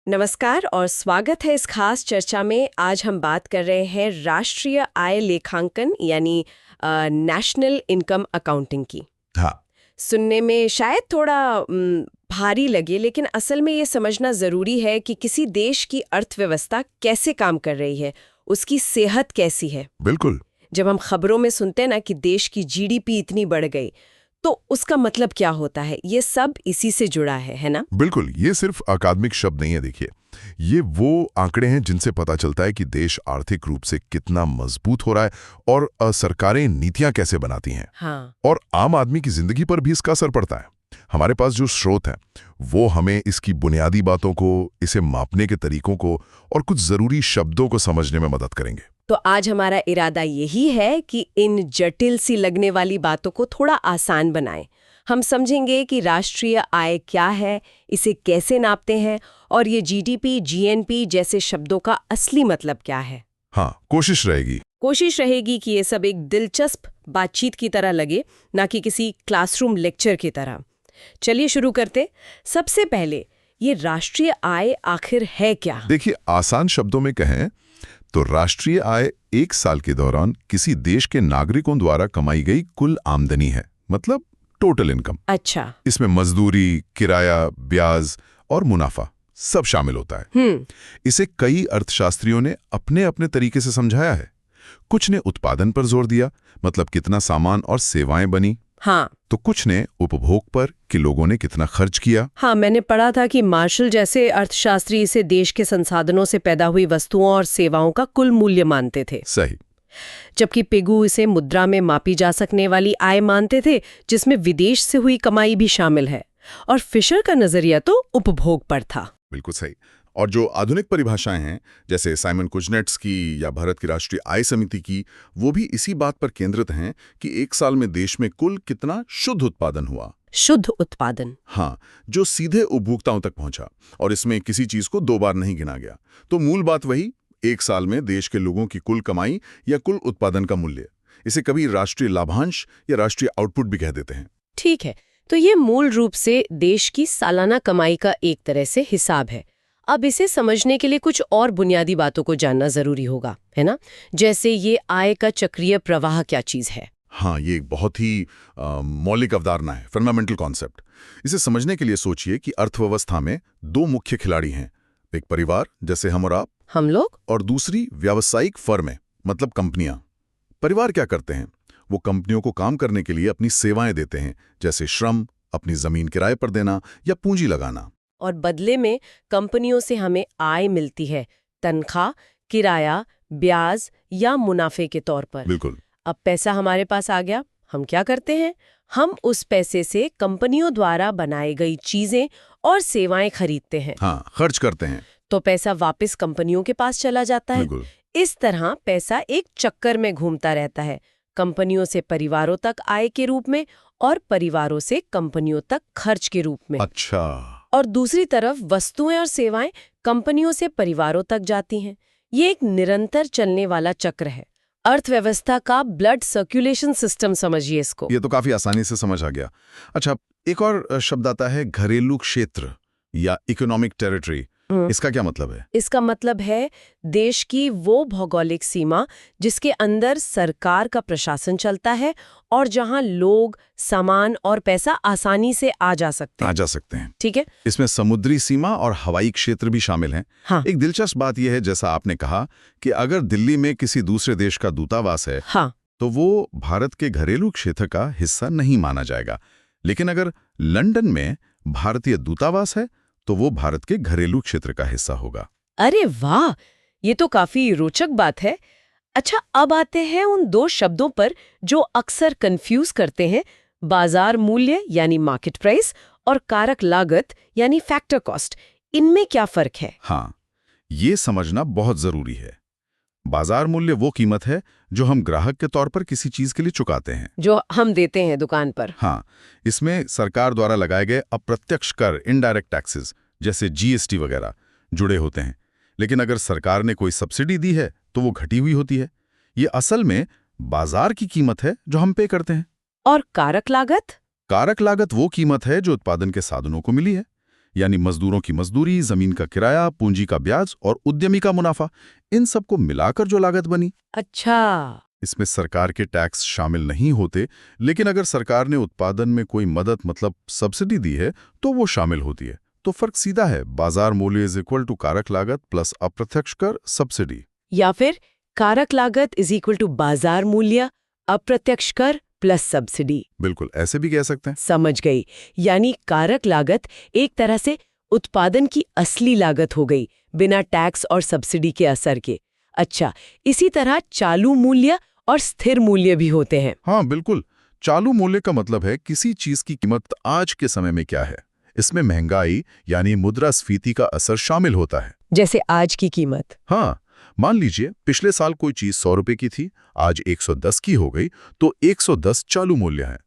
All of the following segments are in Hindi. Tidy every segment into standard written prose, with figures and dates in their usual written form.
नमस्कार और स्वागत है इस खास चर्चा में। आज हम बात कर रहे हैं राष्ट्रीय आय लेखांकन यानी नेशनल इनकम अकाउंटिंग की। हाँ, सुनने में शायद थोड़ा भारी लगे, लेकिन असल में ये समझना ज़रूरी है कि किसी देश की अर्थव्यवस्था कैसे काम कर रही है, उसकी सेहत कैसी है। बिल्कुल। जब हम खबरों में सुनते हैं ना कि देश की जीडीपी इतनी बढ़ गई, तो उसका मतलब क्या होता है? ये सब इसी से जुड़ा है ना? बिल्कुल, ये सिर्फ अकादमिक शब्द नहीं है। देखिए, ये वो आंकड़े हैं जिनसे पता चलता है कि देश आर्थिक रूप से कितना मजबूत हो रहा है और सरकारें नीतियां कैसे बनाती हैं। हाँ। और आम आदमी की जिंदगी पर भी इसका असर पड़ता है। हमारे पास जो स्रोत हैं, वो हमें इसकी बुनियादी बातों को, इसे मापने के तरीकों को और कुछ जरूरी शब्दों को समझने में मदद करेंगे। तो आज हमारा इरादा यही है कि इन जटिल सी लगने वाली बातों को थोड़ा आसान बनाएं। हम समझेंगे कि राष्ट्रीय आय क्या है, इसे कैसे नापते हैं और ये जीडीपी, जीएनपी जैसे शब्दों का असली मतलब क्या है। हाँ, कोशिश रहेगी कि ये सब एक दिलचस्प बातचीत की तरह लगे, ना कि किसी क्लासरूम लेक्चर की तरह। चलिए शुरू करते। सबसे पहले, ये राष्ट्रीय आय आखिर है क्या? देखिए, आसान शब्दों में कहें तो राष्ट्रीय आय एक साल के दौरान किसी देश के नागरिकों द्वारा कमाई गई कुल आमदनी है, मतलब टोटल इनकम। अच्छा। इसमें मजदूरी, किराया, ब्याज और मुनाफा सब शामिल होता है। इसे कई अर्थशास्त्रियों ने अपने अपने तरीके से समझाया है। कुछ ने उत्पादन पर जोर दिया, मतलब कितना सामान और सेवाएं बनी। हाँ। तो कुछ ने उपभोग पर, कि लोगों ने कितना खर्च किया। हाँ, मैंने पढ़ा था कि मार्शल जैसे अर्थशास्त्री इसे देश के संसाधनों से पैदा हुई वस्तुओं और सेवाओं का कुल मूल्य मानते थे। सही। जबकि पेगू इसे मुद्रा में मापी जा सकने वाली आय मानते थे, जिसमें विदेश से हुई कमाई भी शामिल है। और फिशर का नजरिया तो उपभोग पर था। बिल्कुल सही। और जो आधुनिक परिभाषाएं हैं, जैसे साइमन कुजनेट्स की या भारत की राष्ट्रीय आय समिति की, वो भी इसी बात पर केंद्रित हैं कि एक साल में देश में कुल कितना शुद्ध उत्पादन हुआ। शुद्ध उत्पादन? हाँ, जो सीधे उपभोक्ताओं तक पहुंचा, और इसमें किसी चीज को दो बार नहीं गिना गया। तो मूल बात वही, एक साल में देश के लोगों की कुल कमाई या कुल उत्पादन का मूल्य। इसे कभी राष्ट्रीय लाभांश या राष्ट्रीय आउटपुट भी कह देते हैं। ठीक है, तो ये मूल रूप से देश की सालाना कमाई का एक तरह से हिसाब है। अब इसे समझने के लिए कुछ और बुनियादी बातों को जानना जरूरी होगा, है ना? जैसे ये आय का चक्रीय प्रवाह क्या चीज है? हाँ, ये एक बहुत ही मौलिक अवधारणा है, फंडामेंटल कॉन्सेप्ट। इसे समझने के लिए सोचिए कि अर्थव्यवस्था में दो मुख्य खिलाड़ी हैं। एक परिवार, जैसे हम और आप, हम लोग, और दूसरी व्यावसायिक फर्में, मतलब कंपनियां। परिवार क्या करते हैं? वो कंपनियों को काम करने के लिए अपनी सेवाएं देते हैं, जैसे श्रम, अपनी जमीन किराए पर देना या पूंजी लगाना। और बदले में कंपनियों से हमें आय मिलती है, तनख्वाह, किराया, ब्याज या मुनाफे के तौर पर। बिल्कुल। अब पैसा हमारे पास आ गया, हम क्या करते हैं? हम उस पैसे से कंपनियों द्वारा बनाई गई चीजें और सेवाएं खरीदते हैं। हाँ, खर्च करते हैं। तो पैसा वापस कंपनियों के पास चला जाता है। बिल्कुल। इस तरह पैसा एक चक्कर में घूमता रहता है, कंपनियों से परिवारों तक आय के रूप में और परिवारों से कंपनियों तक खर्च के रूप में। अच्छा। और दूसरी तरफ वस्तुएं और सेवाएं कंपनियों से परिवारों तक जाती हैं। ये एक निरंतर चलने वाला चक्र है, अर्थव्यवस्था का ब्लड सर्कुलेशन सिस्टम समझिए इसको। ये तो काफी आसानी से समझ आ गया। अच्छा, एक और शब्द आता है घरेलू क्षेत्र या इकोनॉमिक टेरिटरी। इसका क्या मतलब है? इसका मतलब है देश की वो भौगोलिक सीमा जिसके अंदर सरकार का प्रशासन चलता है और जहां लोग, सामान और पैसा आसानी से आ जा सकते हैं। ठीक है। इसमें समुद्री सीमा और हवाई क्षेत्र भी शामिल हैं। हाँ। एक दिलचस्प बात यह है, जैसा आपने कहा, कि अगर दिल्ली में किसी दूसरे देश का दूतावास है, हाँ, तो वो भारत के घरेलू क्षेत्र का हिस्सा नहीं माना जाएगा। लेकिन अगर लंदन में भारतीय दूतावास है, तो वो भारत के घरेलू क्षेत्र का हिस्सा होगा। अरे वाह, ये तो काफी रोचक बात है। अच्छा, अब आते हैं उन दो शब्दों पर जो अक्सर कंफ्यूज करते हैं, बाजार मूल्य यानी मार्केट प्राइस और कारक लागत यानी फैक्टर कॉस्ट। इनमें क्या फर्क है? हाँ, ये समझना बहुत जरूरी है। बाजार मूल्य वो कीमत है जो हम ग्राहक के तौर पर किसी चीज के लिए चुकाते हैं, जो हम देते हैं दुकान पर। हाँ, इसमें सरकार द्वारा लगाए गए अप्रत्यक्ष कर, इनडायरेक्ट टैक्सेस, जैसे जीएसटी वगैरह जुड़े होते हैं। लेकिन अगर सरकार ने कोई सब्सिडी दी है, तो वो घटी हुई होती है। ये असल में बाजार की कीमत है जो हम पे करते हैं। और कारक लागत? कारक लागत वो कीमत है जो उत्पादन के साधनों को मिली है। यानी मजदूरों की मजदूरी, जमीन का किराया, पूंजी का ब्याज और उद्यमी का मुनाफा, इन सबको मिलाकर जो लागत बनी। अच्छा। इसमें सरकार के टैक्स शामिल नहीं होते, लेकिन अगर सरकार ने उत्पादन में कोई मदद मतलब सब्सिडी दी है तो वो शामिल होती है। तो फर्क सीधा है, बाजार मूल्य इज इक्वल टू कारक लागत प्लस अप्रत्यक्ष कर सब्सिडी। या फिर कारक लागत इज इक्वल टू बाजार मूल्य अप्रत्यक्ष कर प्लस सब्सिडी। बिल्कुल, ऐसे भी कह सकते हैं। समझ गई। यानी कारक लागत एक तरह से उत्पादन की असली लागत हो गई, बिना टैक्स और सब्सिडी के असर के। अच्छा, इसी तरह चालू मूल्य और स्थिर मूल्य भी होते हैं। हाँ बिल्कुल, चालू मूल्य का मतलब है किसी चीज की कीमत आज के समय में क्या है। इसमें महंगाई यानी मुद्रास्फीति का असर शामिल होता है। जैसे आज की कीमत। हाँ, मान लीजिए पिछले साल कोई चीज 100 रुपए की थी, आज 110 की हो गई, तो 110 चालू मूल्य है।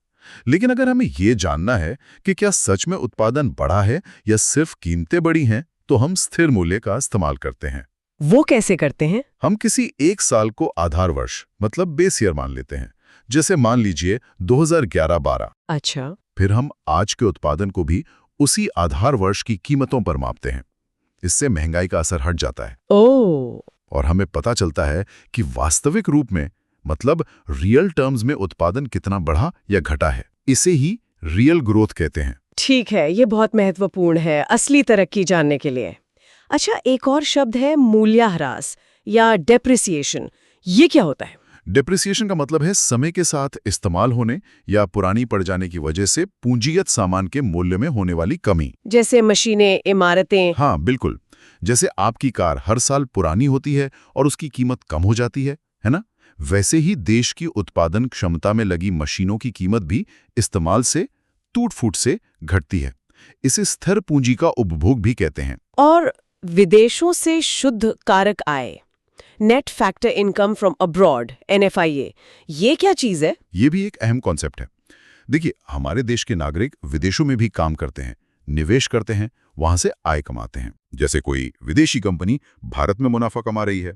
लेकिन अगर हमें ये जानना है कि क्या सच में उत्पादन बढ़ा है या सिर्फ कीमतें बढ़ी हैं, तो हम स्थिर मूल्य का इस्तेमाल करते हैं। वो कैसे करते हैं? हम किसी एक साल को आधार वर्ष मतलब बेस ईयर मान लेते हैं। जैसे मान लीजिए 2011-12। अच्छा। फिर हम आज के उत्पादन को भी उसी आधार वर्ष की कीमतों पर मापते हैं। इससे महंगाई का असर हट जाता है। ओह। और हमें पता चलता है कि वास्तविक रूप में मतलब रियल टर्म्स में उत्पादन कितना बढ़ा या घटा है। इसे ही रियल ग्रोथ कहते हैं। ठीक है, ये बहुत महत्वपूर्ण है असली तरक्की जानने के लिए। अच्छा, एक और शब्द है मूल्यह्रास या डेप्रिसिएशन। ये क्या होता है? डेप्रिसिएशन का मतलब है समय के साथ इस्तेमाल होने या पुरानी पड़ जाने की वजह से पूंजीगत सामान के मूल्य में होने वाली कमी। जैसे मशीनें, इमारतें। हाँ बिल्कुल, जैसे आपकी कार हर साल पुरानी होती है और उसकी कीमत कम हो जाती है ना? वैसे ही देश की उत्पादन क्षमता में लगी मशीनों की कीमत भी इस्तेमाल से, टूट-फूट से घटती है। इसे स्थिर पूंजी का उपभोग भी कहते हैं। और विदेशों से शुद्ध कारक आय, net factor income from abroad, NFIA, ये क्या चीज है? ये भी एक अहम कॉन्सेप्ट है। देखिए, हमारे देश के नागरिक विदेशों में भी काम करते हैं, निवेश करते हैं, वहां से आय कमाते हैं। जैसे कोई विदेशी कंपनी भारत में मुनाफा कमा रही है।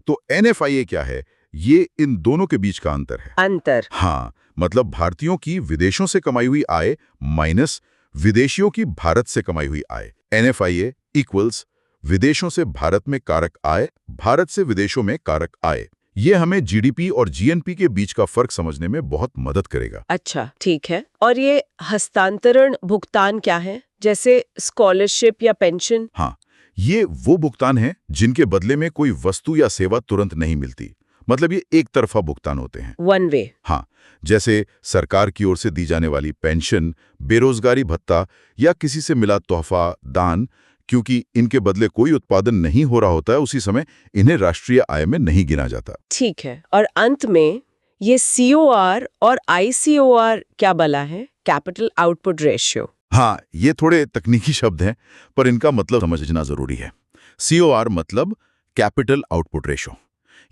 तो NFIA क्या है? ये इन दोनों के बीच का अंतर है। अंतर? हाँ, मतलब भारतीयों की विदेशों से कमाई हुई आय माइनस विदेशियों की भारत से कमाई हुई आय। NFIA इक्वल्स विदेशों से भारत में कारक आय, भारत से विदेशों में कारक आय। ये हमें GDP और GNP के बीच का फर्क समझने में बहुत मदद करेगा। अच्छा, ठीक है। और ये हस्तांतरण भुगतान क्या है? जैसे स्कॉलरशिप या पेंशन? हाँ, ये वो भुगतान है जिनके बदले में कोई वस्तु या सेवा तुरंत नहीं मिलती। मतलब ये एक तरफा भुगतान होते हैं। One way. हाँ, जैसे सरकार की ओर से दी जाने वाली पेंशन, बेरोजगारी भत्ता या किसी से मिला तोहफा, दान, क्योंकि इनके बदले कोई उत्पादन नहीं हो रहा होता है, उसी समय इन्हें राष्ट्रीय आय में नहीं गिना जाता। ठीक है। और अंत में ये COR और ICOR क्या बला है? Capital output ratio. हाँ, ये थोड़े तकनीकी शब्द हैं, पर इनका मतलब समझना जरूरी है। COR मतलब कैपिटल आउटपुट रेशियो।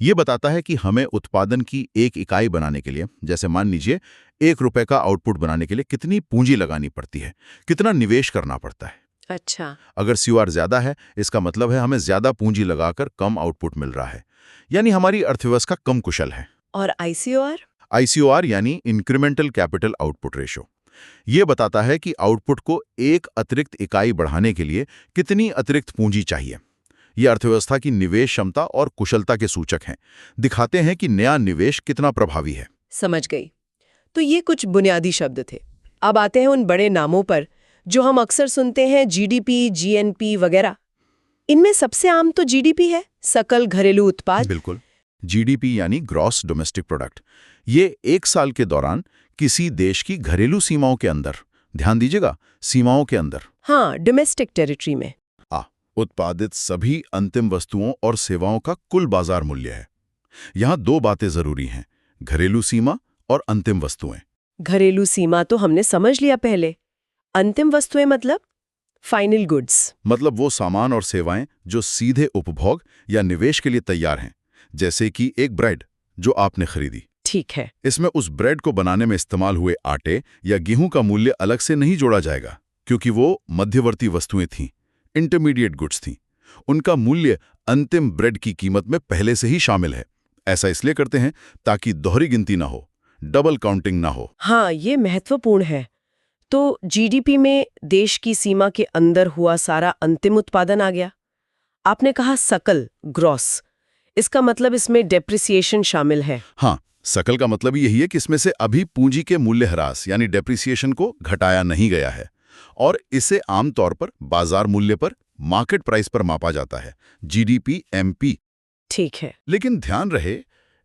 ये बताता है कि हमें उत्पादन की एक इकाई बनाने के लिए, जैसे मान लीजिए 1 रुपए का आउटपुट बनाने के लिए कितनी पूंजी लगानी पड़ती है, कितना निवेश करना पड़ता है। अच्छा। अगर COR ज्यादा है, इसका मतलब है हमें ज्यादा पूंजी लगाकर कम आउटपुट मिल रहा है, यानी हमारी अर्थव्यवस्था कम कुशल है। और ICOR? ICOR यानी इंक्रीमेंटल कैपिटल आउटपुट रेशियो। ये बताता है कि आउटपुट को एक अतिरिक्त इकाई बढ़ाने के लिए कितनी अतिरिक्त पूंजी चाहिए। ये अर्थव्यवस्था की निवेश क्षमता और कुशलता के सूचक हैं, दिखाते हैं कि नया निवेश कितना प्रभावी है। समझ गई। तो ये कुछ बुनियादी शब्द थे। अब आते हैं उन बड़े नामों पर जो हम अक्सर सुनते हैं, GDP, GNP वगैरह। इनमें सबसे आम तो GDP है, सकल घरेलू उत्पाद। बिल्कुल, GDP यानी ग्रॉस डोमेस्टिक प्रोडक्ट। ये एक साल के दौरान किसी देश की घरेलू सीमाओं के अंदर, ध्यान दीजिएगा, सीमाओं के अंदर, हाँ, डोमेस्टिक टेरिटरी में उत्पादित सभी अंतिम वस्तुओं और सेवाओं का कुल बाजार मूल्य है। यहाँ दो बातें जरूरी हैं, घरेलू सीमा और अंतिम वस्तुएं। घरेलू सीमा तो हमने समझ लिया पहले। अंतिम वस्तुएं मतलब फाइनल गुड्स। मतलब वो सामान और सेवाएं जो सीधे उपभोग या निवेश के लिए तैयार हैं, जैसे कि एक ब्रेड जो आपने खरीदी। ठीक है। इसमें उस ब्रेड को बनाने में इस्तेमाल हुए आटे या गेहूं का मूल्य अलग से नहीं जोड़ा जाएगा, क्योंकि वो मध्यवर्ती वस्तुएं थीं, इंटरमीडिएट गुड्स थीं। उनका मूल्य अंतिम ब्रेड की कीमत में पहले से ही शामिल है। ऐसा इसलिए करते हैं ताकि दोहरी गिनती ना हो, डबल काउंटिंग ना हो। हाँ, ये महत्वपूर्ण है। तो जीडीपी में देश की सीमा के अंदर हुआ सारा अंतिम उत्पादन आ गया। आपने कहा सकल, ग्रॉस, इसका मतलब इसमें डेप्रिसिएशन शामिल है। हाँ, सकल का मतलब यही है कि इसमें से अभी पूंजी के मूल्यह्रास यानी डेप्रिसिएशन को घटाया नहीं गया है, और इसे आमतौर पर बाजार मूल्य पर, मार्केट प्राइस पर मापा जाता है, जीडीपी एमपी। ठीक है। लेकिन ध्यान रहे,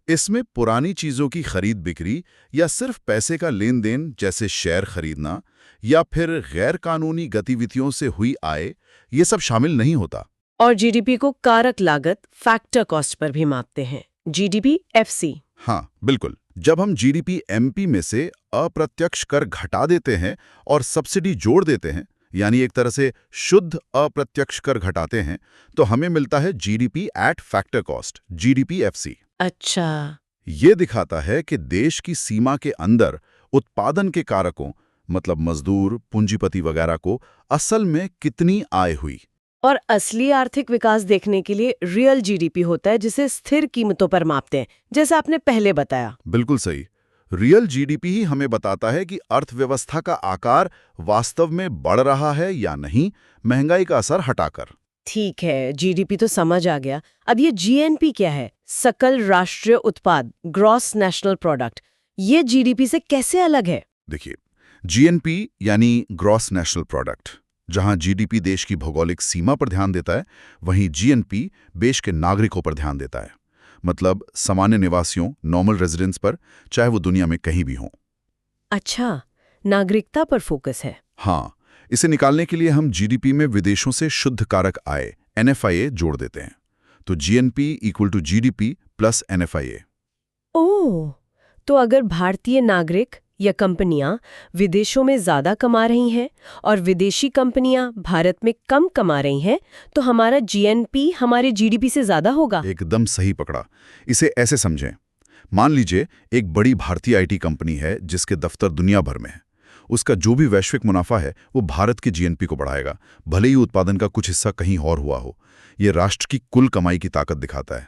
इसमें पुरानी चीजों की खरीद बिक्री या सिर्फ पैसे का लेन देन जैसे शेयर खरीदना या फिर गैर कानूनी गतिविधियों से हुई आय, ये सब शामिल नहीं होता। और जीडीपी को कारक लागत, फैक्टर कॉस्ट पर भी मापते हैं, जीडीपी एफसी। हाँ, बिल्कुल। जब हम जीडीपी एमपी में से अप्रत्यक्ष कर घटा देते हैं और सब्सिडी जोड़ देते हैं, यानी एक तरह से शुद्ध अप्रत्यक्ष कर घटाते हैं, तो हमें मिलता है GDP at factor cost, GDP FC. अच्छा। ये दिखाता है कि देश की सीमा के अंदर उत्पादन के कारकों, मतलब मजदूर, पूंजीपति वगैरह को असल में कितनी आय हुई। और असली आर्थिक विकास देखने के लिए रियल जीडीपी होता है, जिसे स्थिर कीमतों पर मापते हैं, जैसा आपने पहले बताया। बिल्कुल सही। रियल जीडीपी ही हमें बताता है कि अर्थव्यवस्था का आकार वास्तव में बढ़ रहा है या नहीं, महंगाई का असर हटाकर। ठीक है, जीडीपी तो समझ आ गया। अब ये जीएनपी क्या है? सकल राष्ट्रीय उत्पाद, ग्रॉस नेशनल प्रोडक्ट। ये जीडीपी से कैसे अलग है? देखिए, जीएनपी यानी ग्रॉस नेशनल प्रोडक्ट, जहां जीडीपी देश की भौगोलिक सीमा पर ध्यान देता है, वहीं जीएनपी देश के नागरिकों पर ध्यान देता है, मतलब सामान्य निवासियों, नॉर्मल रेजिडेंट्स पर, चाहे वो दुनिया में कहीं भी हों। अच्छा, नागरिकता पर फोकस है। हाँ, इसे निकालने के लिए हम जीडीपी में विदेशों से शुद्ध कारक आय, एनएफआईए, जोड़ देते हैं। तो GNP equal to GDP plus NFIA. ओह, तो अगर भारतीय नागरिक या कंपनियां विदेशों में ज्यादा कमा रही हैं और विदेशी कंपनियां भारत में कम कमा रही हैं, तो हमारा जीएनपी हमारे जीडीपी से ज्यादा होगा। एकदम सही पकड़ा। इसे ऐसे समझें, मान लीजिए एक बड़ी भारतीय आईटी कंपनी है जिसके दफ्तर दुनिया भर में है। उसका जो भी वैश्विक मुनाफा है वो भारत के जीएनपी को बढ़ाएगा, भले ही उत्पादन का कुछ हिस्सा कहीं और हुआ हो। ये राष्ट्र की कुल कमाई की ताकत दिखाता है।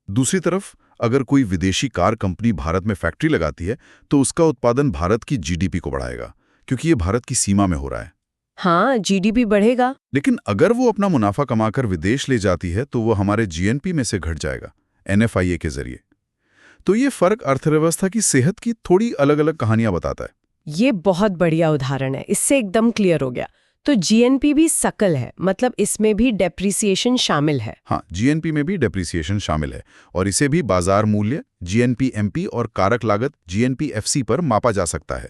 दूसरी तरफ, अगर कोई विदेशी कार कंपनी भारत में फैक्ट्री लगाती है तो उसका उत्पादन भारत की जीडीपी को बढ़ाएगा, क्योंकि ये भारत की सीमा में हो रहा है। हाँ, जीडीपी बढ़ेगा। लेकिन अगर वो अपना मुनाफा कमाकर विदेश ले जाती है तो वो हमारे जीएनपी में से घट जाएगा, एनएफआईए के जरिए। तो ये फर्क अर्थव्यवस्था की सेहत की थोड़ी अलग अलग कहानियां बताता है। ये बहुत बढ़िया उदाहरण है, इससे एकदम क्लियर हो गया। तो जीएनपी भी सकल है, मतलब इसमें भी डेप्रिसिएशन शामिल है। हाँ, जीएनपी में भी डेप्रिसिएशन शामिल है, और इसे भी बाजार मूल्य, जीएनपी एमपी, और कारक लागत, जीएनपी एफसी, पर मापा जा सकता है।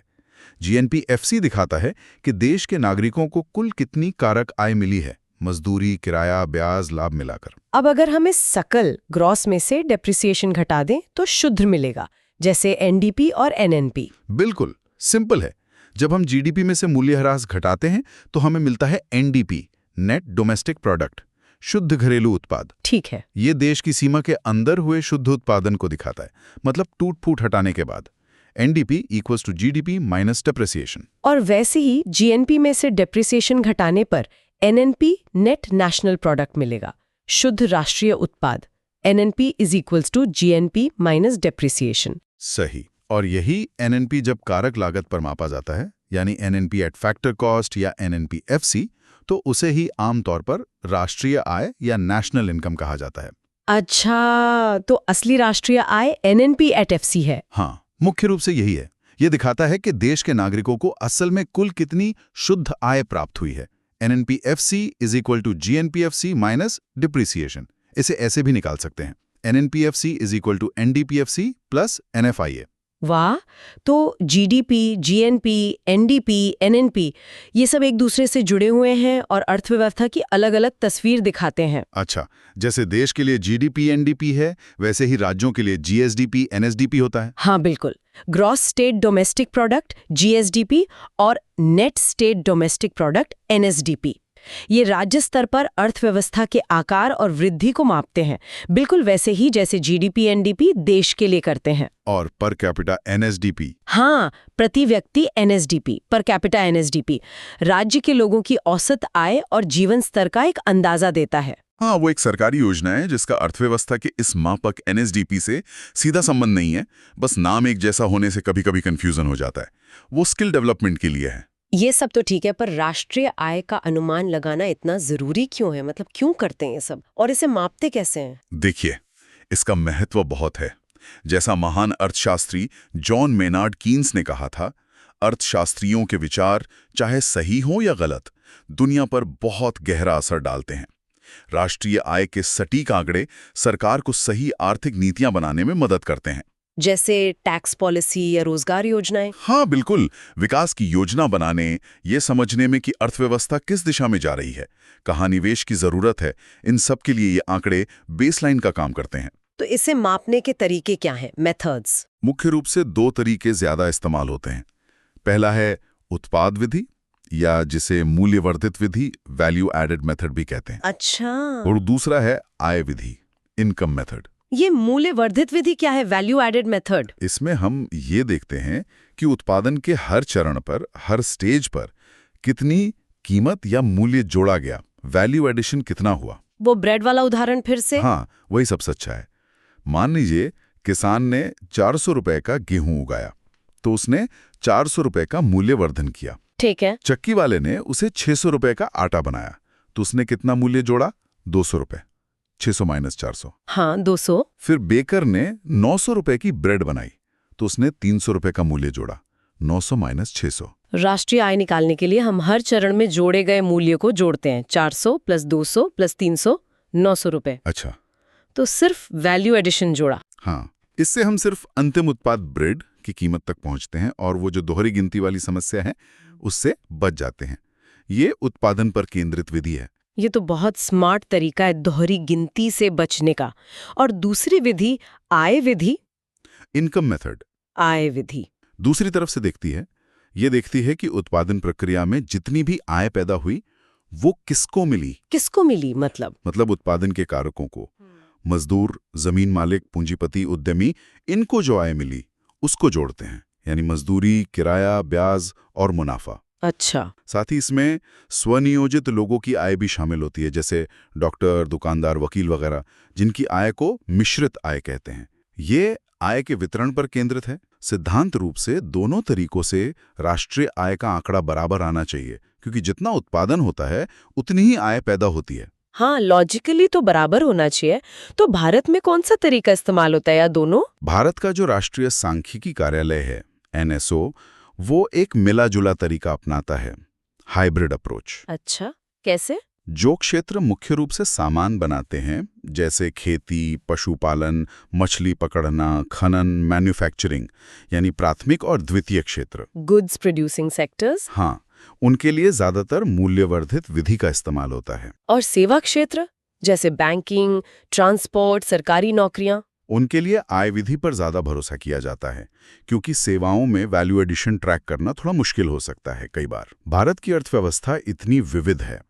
जीएनपी एफसी दिखाता है कि देश के नागरिकों को कुल कितनी कारक आय मिली है, मजदूरी, किराया, ब्याज, लाभ मिलाकर। अब अगर हमें सकल, ग्रॉस में से डेप्रिसिएशन घटा दें तो शुद्ध मिलेगा, जैसे एनडीपी और एनएनपी। बिल्कुल सिंपल है। जब हम जीडीपी में से मूल्यह्रास घटाते हैं तो हमें मिलता है एनडीपी, नेट डोमेस्टिक प्रोडक्ट, शुद्ध घरेलू उत्पाद। ठीक है। ये देश की सीमा के अंदर हुए शुद्ध उत्पादन को दिखाता है, मतलब टूट फूट हटाने के बाद। NDP equals to GDP minus depreciation. और वैसे ही जीएनपी में से डेप्रिसिएशन घटाने पर एनएनपी, नेट नेशनल प्रोडक्ट, मिलेगा, शुद्ध राष्ट्रीय उत्पाद। NNP is equals to GNP minus depreciation. सही। और यही एनएनपी जब कारक लागत पर मापा जाता है, यानी एनएनपी एट फैक्टर कॉस्ट या एनएनपी एफसी, तो उसे ही आमतौर पर राष्ट्रीय आय या नेशनल इनकम कहा जाता है। अच्छा, तो असली राष्ट्रीय आय एनएनपी एट एफसी है। हाँ, मुख्य रूप से यही है। ये दिखाता है कि देश के नागरिकों को असल में कुल कितनी शुद्ध आय प्राप्त हुई है। NNP FC is equal to GNP FC minus depreciation. इसे ऐसे भी निकाल सकते हैं, NNP FC is equal to NDP FC plus NFIA. वाह, तो जीडीपी, जीएनपी, एनडीपी, एनएनपी, ये सब एक दूसरे से जुड़े हुए हैं और अर्थव्यवस्था की अलग-अलग तस्वीर दिखाते हैं। अच्छा, जैसे देश के लिए जीडीपी एनडीपी है, वैसे ही राज्यों के लिए जीएसडीपी एनएसडीपी होता है। हाँ बिल्कुल, gross state domestic product GSDP और net state domestic product NSDP. ये राज्य स्तर पर अर्थव्यवस्था के आकार और वृद्धि को मापते हैं, बिल्कुल वैसे ही जैसे जीडीपी एनडीपी देश के लिए करते हैं। और पर कैपिटा एनएसडीपी। हाँ, प्रति व्यक्ति एनएसडीपी, पर कैपिटा एनएसडीपी, राज्य के लोगों की औसत आय और जीवन स्तर का एक अंदाजा देता है। हाँ, वो एक सरकारी योजना है जिसका अर्थव्यवस्था के इस मापक एनएसडीपी से सीधा संबंध नहीं है, बस नाम एक जैसा होने से कभी-कभी कंफ्यूजन हो जाता है। वो स्किल डेवलपमेंट के लिए है। ये सब तो ठीक है, पर राष्ट्रीय आय का अनुमान लगाना इतना जरूरी क्यों है? मतलब क्यों करते हैं ये सब, और इसे मापते कैसे हैं? देखिए, इसका महत्व बहुत है। जैसा महान अर्थशास्त्री जॉन मेनार्ड कीन्स ने कहा था, अर्थशास्त्रियों के विचार चाहे सही हो या गलत, दुनिया पर बहुत गहरा असर डालते हैं। राष्ट्रीय आय के सटीक आंकड़े सरकार को सही आर्थिक नीतियां बनाने में मदद करते हैं। जैसे टैक्स पॉलिसी या रोजगार योजनाएं? हाँ बिल्कुल, विकास की योजना बनाने, ये समझने में कि अर्थव्यवस्था किस दिशा में जा रही है, कहाँ निवेश की जरूरत है, इन सब के लिए ये आंकड़े बेसलाइन का काम करते हैं। तो इसे मापने के तरीके क्या हैं, मेथड्स? मुख्य रूप से 2 तरीके ज्यादा इस्तेमाल होते हैं। पहला है उत्पाद विधि, या जिसे मूल्यवर्धित विधि, वैल्यू एडेड मेथड भी कहते हैं। अच्छा, और दूसरा है आय विधि, इनकम मेथड। ये मूल्यवर्धित विधि क्या है, वैल्यू एडेड मेथड? इसमें हम ये देखते हैं कि उत्पादन के हर चरण पर, हर स्टेज पर कितनी कीमत या मूल्य जोड़ा गया, वैल्यू एडिशन कितना हुआ। वो ब्रेड वाला उदाहरण फिर से? हाँ, वही सब सच्चा है। मान लीजिए किसान ने 400 रुपए का गेहूं उगाया, तो उसने 400 रुपए का मूल्यवर्धन किया। ठीक है। चक्की वाले ने उसे 600 रुपए का आटा बनाया, तो उसने कितना मूल्य जोड़ा? 200 रुपए। 600 माइनस 400। हाँ, 200। फिर बेकर ने 900 रुपए की ब्रेड बनाई, तो उसने 300 रुपए का मूल्य जोड़ा। 900 माइनस 600। राष्ट्रीय आय निकालने के लिए हम हर चरण में जोड़े गए मूल्य को जोड़ते हैं। 400 प्लस 200 प्लस 300, 900 रुपए। अच्छा, तो सिर्फ वैल्यू एडिशन जोड़ा। हाँ, इससे हम सिर्फ अंतिम उत्पाद ब्रेड की कीमत तक पहुंचते हैं, और वो जो दोहरी गिनती वाली समस्या है उससे बच जाते हैं। ये उत्पादन पर केंद्रित विधि है। ये तो बहुत स्मार्ट तरीका है दोहरी गिनती से बचने का। और दूसरी विधि आय विधि? इनकम मेथड आय विधि दूसरी तरफ से देखती है। ये देखती है कि उत्पादन प्रक्रिया में जितनी भी आय पैदा हुई वो किसको मिली। किसको मिली मतलब उत्पादन के कारकों को, मजदूर, जमीन मालिक, पूंजीपति, उद्यमी, इनको जो आय मिली उसको जोड़ते हैं, यानी मजदूरी, किराया, ब्याज और मुनाफा। अच्छा। साथ ही इसमें स्वनियोजित लोगों की आय भी शामिल होती है, जैसे डॉक्टर, दुकानदार, वकील वगैरह, जिनकी आय को मिश्रित आय कहते हैं। ये आय के वितरण पर केंद्रित है। सिद्धांत रूप से दोनों तरीकों से राष्ट्रीय आय का आंकड़ा बराबर आना चाहिए, क्योंकि जितना उत्पादन होता है उतनी ही आय पैदा होती है। हाँ, लॉजिकली तो बराबर होना चाहिए। तो भारत में कौन सा तरीका इस्तेमाल होता है, या दोनों? भारत का जो राष्ट्रीय सांख्यिकी कार्यालय है, NSO, वो एक मिला जुला तरीका अपनाता है, हाइब्रिड अप्रोच। अच्छा, कैसे? जो क्षेत्र मुख्य रूप से सामान बनाते हैं, जैसे खेती, पशुपालन, मछली पकड़ना, खनन, मैन्युफैक्चरिंग, यानी प्राथमिक और द्वितीय क्षेत्र, गुड्स प्रोड्यूसिंग सेक्टर्स। हाँ, उनके लिए ज्यादातर मूल्यवर्धित विधि का इस्तेमाल होता है। और सेवा क्षेत्र, जैसे बैंकिंग, ट्रांसपोर्ट, सरकारी नौकरियां, उनके लिए आय विधि पर ज्यादा भरोसा किया जाता है, क्योंकि सेवाओं में वैल्यू एडिशन ट्रैक करना थोड़ा मुश्किल हो सकता है कई बार। भारत की अर्थव्यवस्था इतनी विविध है,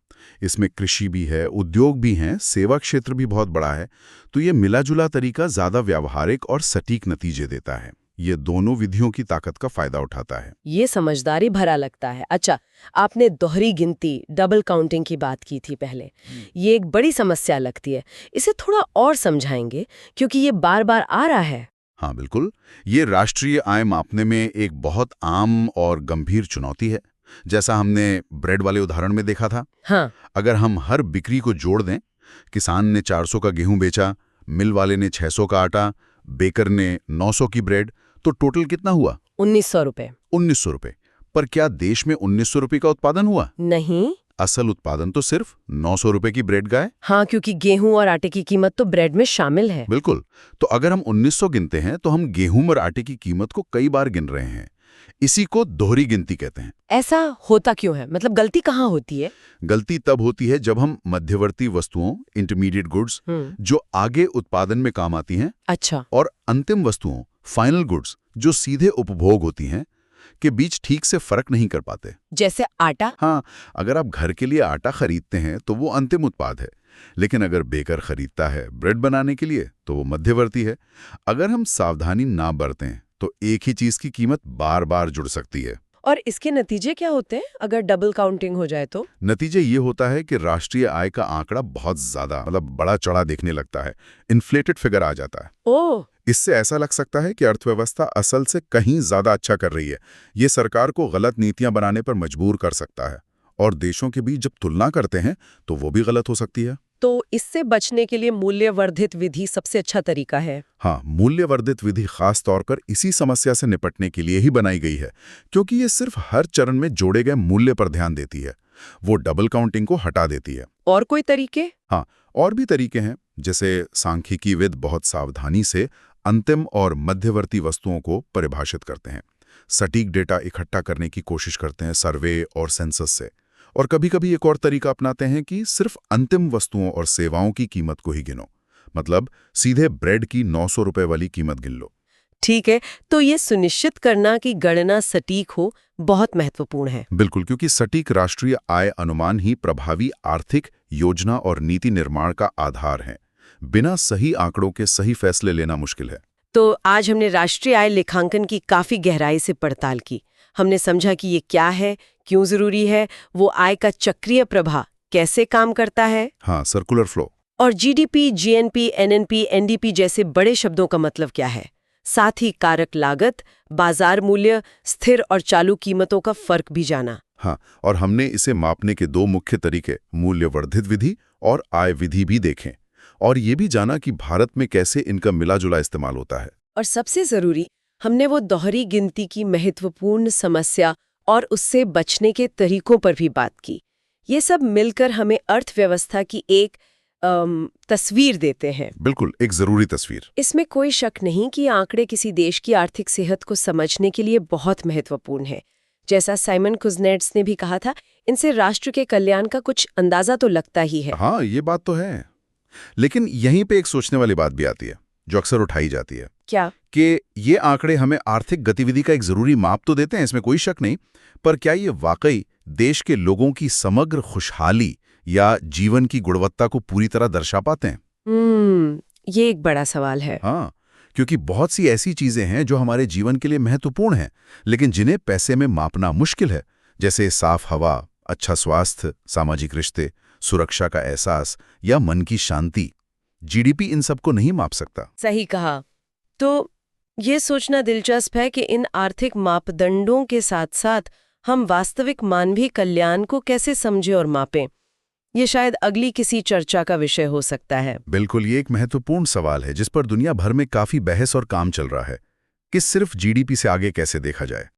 इसमें कृषि भी है, उद्योग भी हैं, सेवा क्षेत्र भी बहुत बड़ा है, तो ये मिला-जुला तरीका ज्यादा व्यावहारिक और सटीक नतीजे देता है। ये दोनों विधियों की ताकत का फायदा उठाता है। ये समझदारी भरा लगता है। अच्छा, आपने दोहरी गिनती, डबल काउंटिंग की बात की थी पहले। ये एक बड़ी समस्या लगती है। इसे थोड़ा और समझाएंगे, क्योंकि ये बार बार आ रहा है। हाँ बिल्कुल, ये राष्ट्रीय आय मापने में एक बहुत आम और गंभीर चुनौती है, जैसा हमने ब्रेड वाले उदाहरण में देखा था। हाँ। अगर हम हर बिक्री को जोड़ दें, किसान ने 400 का गेहूं बेचा, मिल वाले ने 600 का आटा, बेकर ने 900 की ब्रेड, तो टोटल कितना हुआ? 1900 रुपए। 1900 रुपए। पर क्या देश में 1900 रुपए का उत्पादन हुआ? नहीं। असल उत्पादन तो सिर्फ 900 रुपए की ब्रेड का है। हाँ, क्योंकि गेहूं और आटे की कीमत तो ब्रेड में शामिल है। बिल्कुल। तो अगर हम 1900 गिनते हैं, तो हम गेहूं और आटे की कीमत को कई बार गिन रहे हैं। इसी को दोहरी गिनती कहते हैं। ऐसा होता क्यों है? मतलब गलती कहाँ होती है? गलती तब होती है जब हम मध्यवर्ती वस्तुओं, इंटरमीडिएट गुड्स, जो आगे उत्पादन में काम आती हैं, अच्छा, और अंतिम वस्तुओं, फाइनल गुड्स, जो सीधे उपभोग होती हैं, के बीच ठीक से फर्क नहीं कर पाते। जैसे आटा? हाँ, अगर आप घर के लिए आटा खरीदते हैं तो वो अंतिम उत्पाद है, लेकिन अगर बेकर खरीदता है ब्रेड बनाने के लिए तो वो मध्यवर्ती है। अगर हम सावधानी ना बरतें तो एक ही चीज की कीमत बार बार जुड़ सकती है। और इसके नतीजे क्या होते हैं अगर डबल काउंटिंग हो जाए तो? नतीजे ये होता है कि राष्ट्रीय आय का आंकड़ा बहुत ज्यादा बड़ा चढ़ा दिखने लगता है, इन्फ्लेटेड फिगर आ जाता है। ओह, इससे ऐसा लग सकता है कि अर्थव्यवस्था असल से कहीं ज्यादा अच्छा कर रही है। ये सरकार को गलत नीतियां बनाने पर मजबूर कर सकता है, और देशों के बीच जब तुलना करते हैं तो वो भी गलत हो सकती है। तो इससे बचने के लिए मूल्यवर्धित विधि सबसे अच्छा तरीका है? हाँ, मूल्यवर्धित विधि खास तौर पर इसी समस्या से निपटने के लिए ही बनाई गई है, क्योंकि ये सिर्फ हर चरण में जोड़े गए मूल्य पर ध्यान देती है। वो डबल काउंटिंग को हटा देती है। और कोई तरीके? हाँ, और भी तरीके हैं, जैसे सांख्यिकीविद बहुत सावधानी से अंतिम और मध्यवर्ती वस्तुओं को परिभाषित करते हैं, सटीक डेटा इकट्ठा करने की कोशिश करते हैं सर्वे और सेंसस से, और कभी-कभी एक और तरीका अपनाते हैं कि सिर्फ अंतिम वस्तुओं और सेवाओं की कीमत को ही गिनो। मतलब सीधे ब्रेड की 900 रुपए वाली कीमत गिन लो। ठीक है, तो ये सुनिश्चित करना कि गणना सटीक हो बहुत महत्वपूर्ण है। बिल्कुल, क्योंकि सटीक राष्ट्रीय आय अनुमान ही प्रभावी आर्थिक योजना और नीति निर्माण का आधार है। बिना सही आंकड़ों के सही फैसले लेना मुश्किल है। तो आज हमने राष्ट्रीय आय लेखांकन की काफी गहराई से पड़ताल की। हमने समझा कि ये क्या है, क्यों जरूरी है, वो आय का चक्रीय प्रवाह कैसे काम करता है। हाँ, सर्कुलर फ्लो। और जीडीपी, जीएनपी, एनएनपी, एनडीपी जैसे बड़े शब्दों का मतलब क्या है। साथ ही कारक लागत, बाजार मूल्य, स्थिर और चालू कीमतों का फर्क भी जाना। हाँ, और हमने इसे मापने के दो मुख्य तरीके, मूल्यवर्धित विधि और आय विधि भी देखें, और ये भी जाना कि भारत में कैसे इनका मिला-जुला इस्तेमाल होता है। और सबसे जरूरी, हमने वो दोहरी गिनती की महत्वपूर्ण समस्या और उससे बचने के तरीकों पर भी बात की। ये सब मिलकर हमें अर्थव्यवस्था की एक तस्वीर देते हैं। बिल्कुल, एक जरूरी तस्वीर। इसमें कोई शक नहीं कि आंकड़े किसी देश की आर्थिक सेहत को समझने के लिए बहुत महत्वपूर्ण है। जैसा साइमन कुजनेट्स ने भी कहा था, इनसे राष्ट्र के कल्याण का कुछ अंदाजा तो लगता ही है। हाँ, ये बात तो है। लेकिन यहीं पे एक सोचने वाली बात भी आती है, जो अक्सर उठाई जाती है। क्या? कि ये आंकड़े हमें आर्थिक गतिविधि का एक जरूरी माप तो देते हैं, इसमें कोई शक नहीं, पर क्या ये वाकई देश के लोगों की समग्र खुशहाली या जीवन की गुणवत्ता को पूरी तरह दर्शा पाते हैं? ये एक बड़ा सवाल है। हाँ, क्योंकि बहुत सी ऐसी चीजें हैं जो हमारे जीवन के लिए महत्वपूर्ण हैं, लेकिन जिन्हें पैसे में मापना मुश्किल है, जैसे साफ हवा, अच्छा स्वास्थ्य, सामाजिक रिश्ते, सुरक्षा का एहसास या मन की शांति। जीडीपी इन सबको नहीं माप सकता। सही कहा। तो ये सोचना दिलचस्प है कि इन आर्थिक मापदंडों के साथ साथ हम वास्तविक मानवीय कल्याण को कैसे समझें और मापें। ये शायद अगली किसी चर्चा का विषय हो सकता है। बिल्कुल, ये एक महत्वपूर्ण सवाल है जिस पर दुनिया भर में काफी बहस और काम चल रहा है कि सिर्फ जीडीपी से आगे कैसे देखा जाए।